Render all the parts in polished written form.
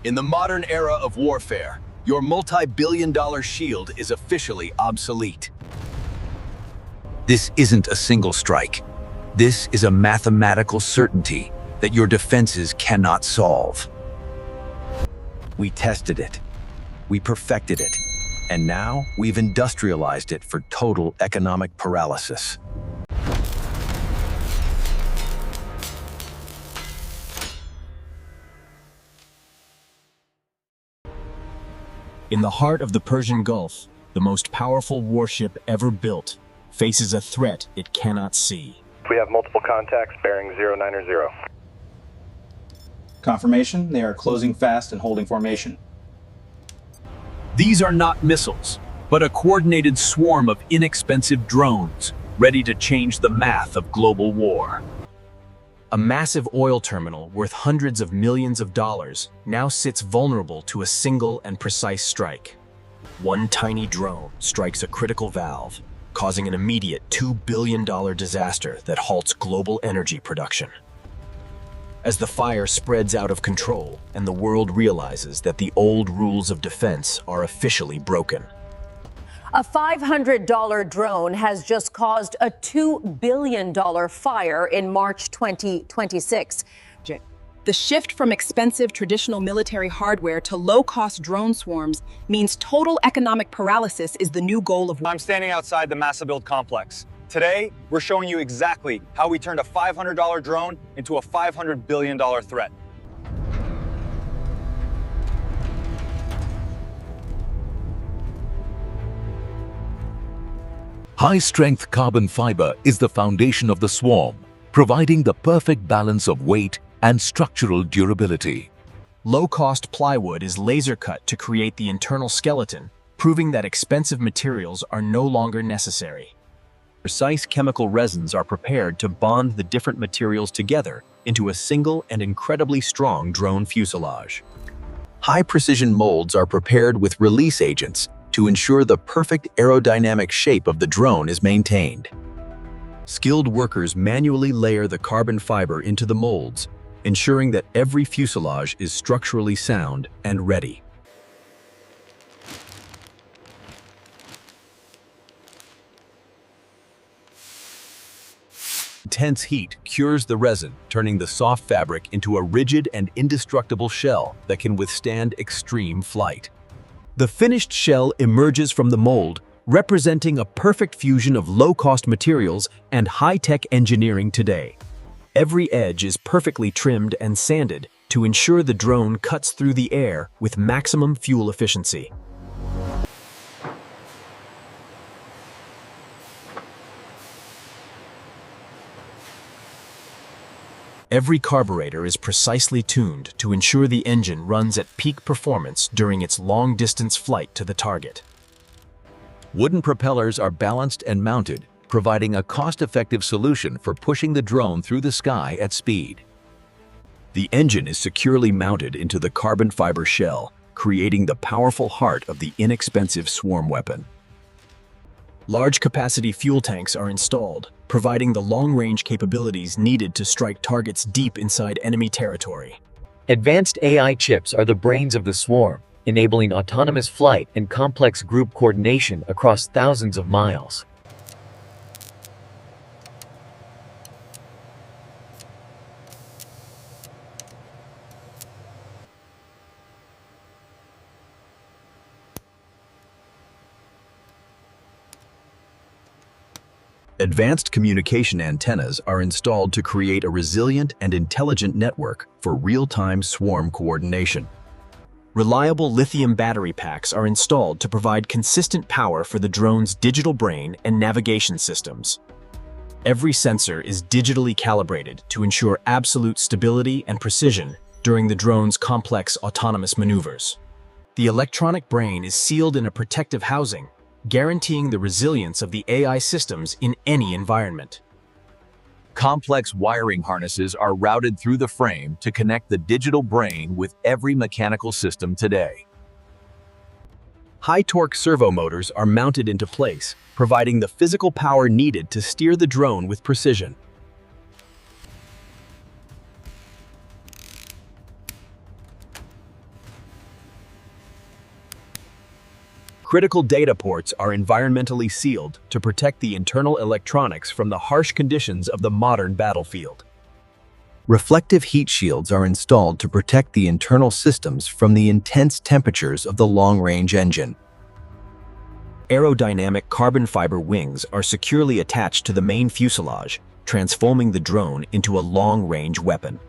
In the modern era of warfare, your multi-billion-dollar shield is officially obsolete. This isn't a single strike. This is a mathematical certainty that your defenses cannot solve. We tested it. We perfected it. And now we've industrialized it for total economic paralysis. In the heart of the Persian Gulf, the most powerful warship ever built faces a threat it cannot see. We have multiple contacts bearing 090. Confirmation, they are closing fast and holding formation. These are not missiles, but a coordinated swarm of inexpensive drones ready to change the math of global war. A massive oil terminal worth hundreds of millions of dollars now sits vulnerable to a single and precise strike. One tiny drone strikes a critical valve, causing an immediate $2 billion disaster that halts global energy production. As the fire spreads out of control and the world realizes that the old rules of defense are officially broken. A $500 drone has just caused a $2 billion fire in March 2026. The shift from expensive traditional military hardware to low-cost drone swarms means total economic paralysis is the new goal of... I'm standing outside the MassaBuild complex. Today, we're showing you exactly how we turned a $500 drone into a $500 billion threat. High-strength carbon fiber is the foundation of the swarm, providing the perfect balance of weight and structural durability. Low-cost plywood is laser-cut to create the internal skeleton, proving that expensive materials are no longer necessary. Precise chemical resins are prepared to bond the different materials together into a single and incredibly strong drone fuselage. High-precision molds are prepared with release agents to ensure the perfect aerodynamic shape of the drone is maintained. Skilled workers manually layer the carbon fiber into the molds, ensuring that every fuselage is structurally sound and ready. Intense heat cures the resin, turning the soft fabric into a rigid and indestructible shell that can withstand extreme flight. The finished shell emerges from the mold, representing a perfect fusion of low-cost materials and high-tech engineering today. Every edge is perfectly trimmed and sanded to ensure the drone cuts through the air with maximum fuel efficiency. Every carburetor is precisely tuned to ensure the engine runs at peak performance during its long-distance flight to the target. Wooden propellers are balanced and mounted, providing a cost-effective solution for pushing the drone through the sky at speed. The engine is securely mounted into the carbon fiber shell, creating the powerful heart of the inexpensive swarm weapon. Large-capacity fuel tanks are installed, providing the long-range capabilities needed to strike targets deep inside enemy territory. Advanced AI chips are the brains of the swarm, enabling autonomous flight and complex group coordination across thousands of miles. Advanced communication antennas are installed to create a resilient and intelligent network for real-time swarm coordination. Reliable lithium battery packs are installed to provide consistent power for the drone's digital brain and navigation systems. Every sensor is digitally calibrated to ensure absolute stability and precision during the drone's complex autonomous maneuvers. The electronic brain is sealed in a protective housing, guaranteeing the resilience of the AI systems in any environment. Complex wiring harnesses are routed through the frame to connect the digital brain with every mechanical system today. High-torque servo motors are mounted into place, providing the physical power needed to steer the drone with precision. Critical data ports are environmentally sealed to protect the internal electronics from the harsh conditions of the modern battlefield. Reflective heat shields are installed to protect the internal systems from the intense temperatures of the long-range engine. Aerodynamic carbon fiber wings are securely attached to the main fuselage, transforming the drone into a long-range weapon.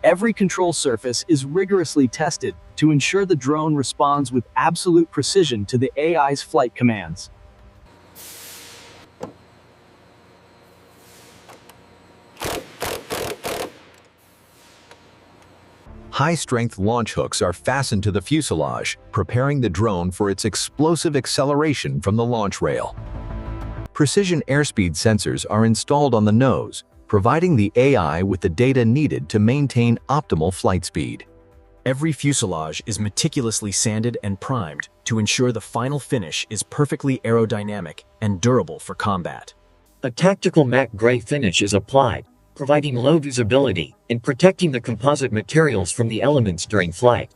Every control surface is rigorously tested to ensure the drone responds with absolute precision to the AI's flight commands. High-strength launch hooks are fastened to the fuselage, preparing the drone for its explosive acceleration from the launch rail. Precision airspeed sensors are installed on the nose, providing the AI with the data needed to maintain optimal flight speed. Every fuselage is meticulously sanded and primed to ensure the final finish is perfectly aerodynamic and durable for combat. A tactical matte gray finish is applied, providing low visibility and protecting the composite materials from the elements during flight.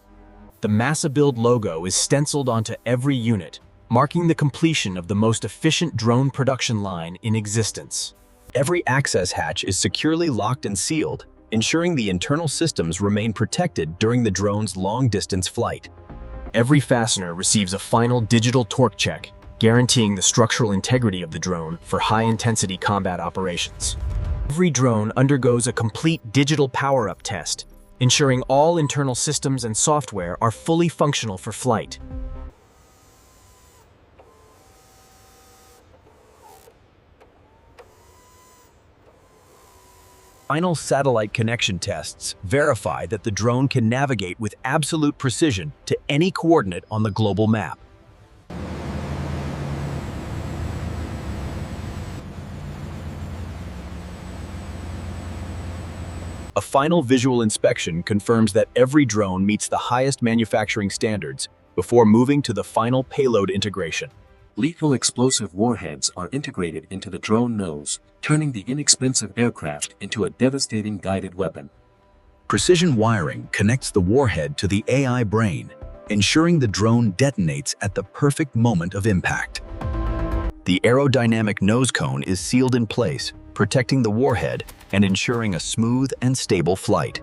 The MassaBuild logo is stenciled onto every unit, marking the completion of the most efficient drone production line in existence. Every access hatch is securely locked and sealed, ensuring the internal systems remain protected during the drone's long-distance flight. Every fastener receives a final digital torque check, guaranteeing the structural integrity of the drone for high-intensity combat operations. Every drone undergoes a complete digital power-up test, ensuring all internal systems and software are fully functional for flight. Final satellite connection tests verify that the drone can navigate with absolute precision to any coordinate on the global map. A final visual inspection confirms that every drone meets the highest manufacturing standards before moving to the final payload integration. Lethal explosive warheads are integrated into the drone nose, turning the inexpensive aircraft into a devastating guided weapon. Precision wiring connects the warhead to the AI brain, ensuring the drone detonates at the perfect moment of impact. The aerodynamic nose cone is sealed in place, protecting the warhead and ensuring a smooth and stable flight.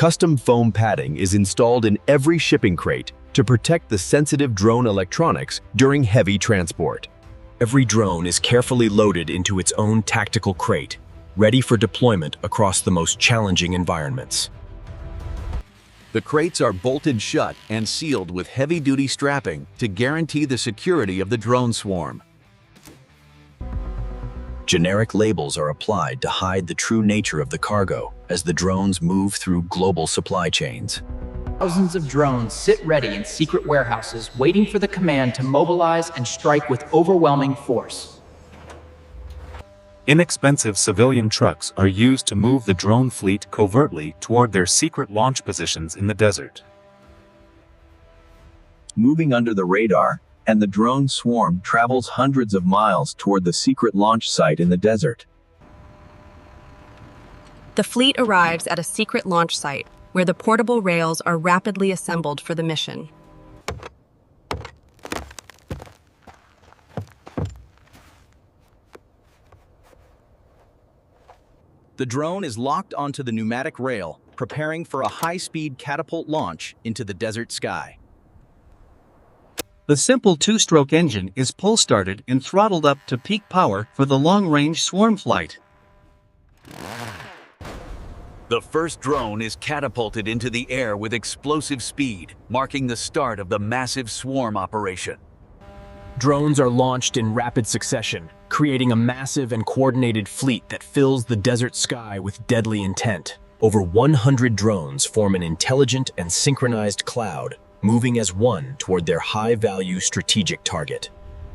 Custom foam padding is installed in every shipping crate to protect the sensitive drone electronics during heavy transport. Every drone is carefully loaded into its own tactical crate, ready for deployment across the most challenging environments. The crates are bolted shut and sealed with heavy-duty strapping to guarantee the security of the drone swarm. Generic labels are applied to hide the true nature of the cargo as the drones move through global supply chains. Thousands of drones sit ready in secret warehouses, waiting for the command to mobilize and strike with overwhelming force. Inexpensive civilian trucks are used to move the drone fleet covertly toward their secret launch positions in the desert. Moving under the radar, and the drone swarm travels hundreds of miles toward the secret launch site in the desert. The fleet arrives at a secret launch site, where the portable rails are rapidly assembled for the mission. The drone is locked onto the pneumatic rail, preparing for a high-speed catapult launch into the desert sky. The simple two-stroke engine is pull-started and throttled up to peak power for the long-range swarm flight. The first drone is catapulted into the air with explosive speed, marking the start of the massive swarm operation. Drones are launched in rapid succession, creating a massive and coordinated fleet that fills the desert sky with deadly intent. Over 100 drones form an intelligent and synchronized cloud, moving as one toward their high-value strategic target.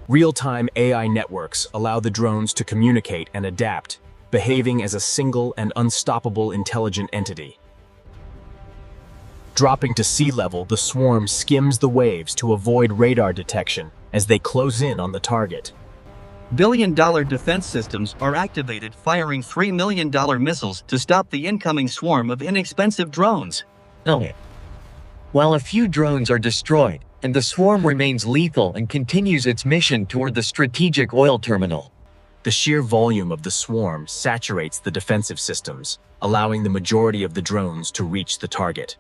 Real-time AI networks allow the drones to communicate and adapt, behaving as a single and unstoppable intelligent entity. Dropping to sea level, the swarm skims the waves to avoid radar detection as they close in on the target. billion-dollar defense systems are activated, firing $3 million missiles to stop the incoming swarm of inexpensive drones. While a few drones are destroyed, and the swarm remains lethal and continues its mission toward the strategic oil terminal. The sheer volume of the swarm saturates the defensive systems, allowing the majority of the drones to reach the target.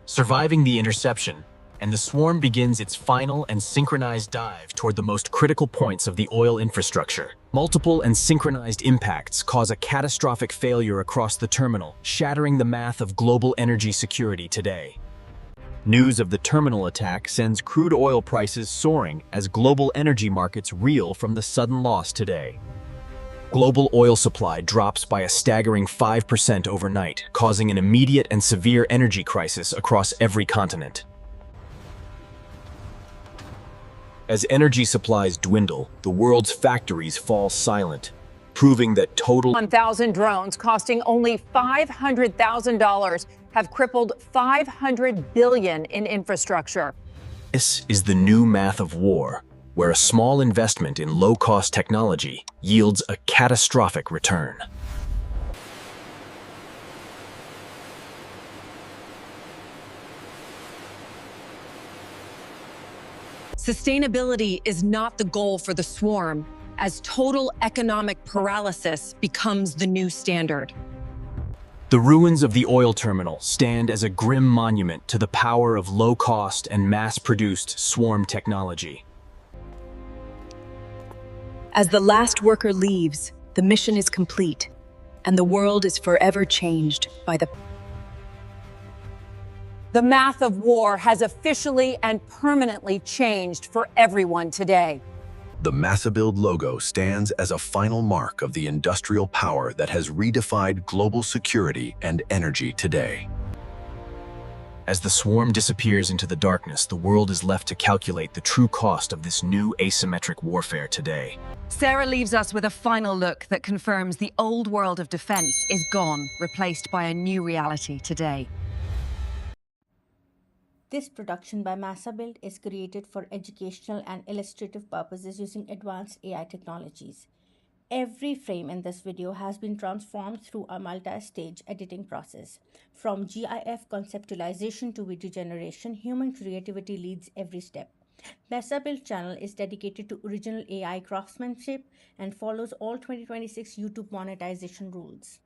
Surviving the interception, and the swarm begins its final and synchronized dive toward the most critical points of the oil infrastructure. Multiple and synchronized impacts cause a catastrophic failure across the terminal, shattering the math of global energy security today. News of the terminal attack sends crude oil prices soaring as global energy markets reel from the sudden loss today. Global oil supply drops by a staggering 5% overnight, causing an immediate and severe energy crisis across every continent. As energy supplies dwindle, the world's factories fall silent, proving that total 1,000 drones costing only $500,000 have crippled $500 billion in infrastructure. This is the new math of war, where a small investment in low-cost technology yields a catastrophic return. Sustainability is not the goal for the swarm, as total economic paralysis becomes the new standard. The ruins of the oil terminal stand as a grim monument to the power of low-cost and mass-produced swarm technology. As the last worker leaves, the mission is complete, and the world is forever changed by the math of war has officially and permanently changed for everyone today. The MassaBuild logo stands as a final mark of the industrial power that has redefined global security and energy today. As the swarm disappears into the darkness, the world is left to calculate the true cost of this new asymmetric warfare today. Sarah leaves us with a final look that confirms the old world of defense is gone, replaced by a new reality today. This production by MassaBuild is created for educational and illustrative purposes using advanced AI technologies. Every frame in this video has been transformed through a multi-stage editing process. From GIF conceptualization to video generation, human creativity leads every step. MassaBuild channel is dedicated to original AI craftsmanship and follows all 2026 YouTube monetization rules.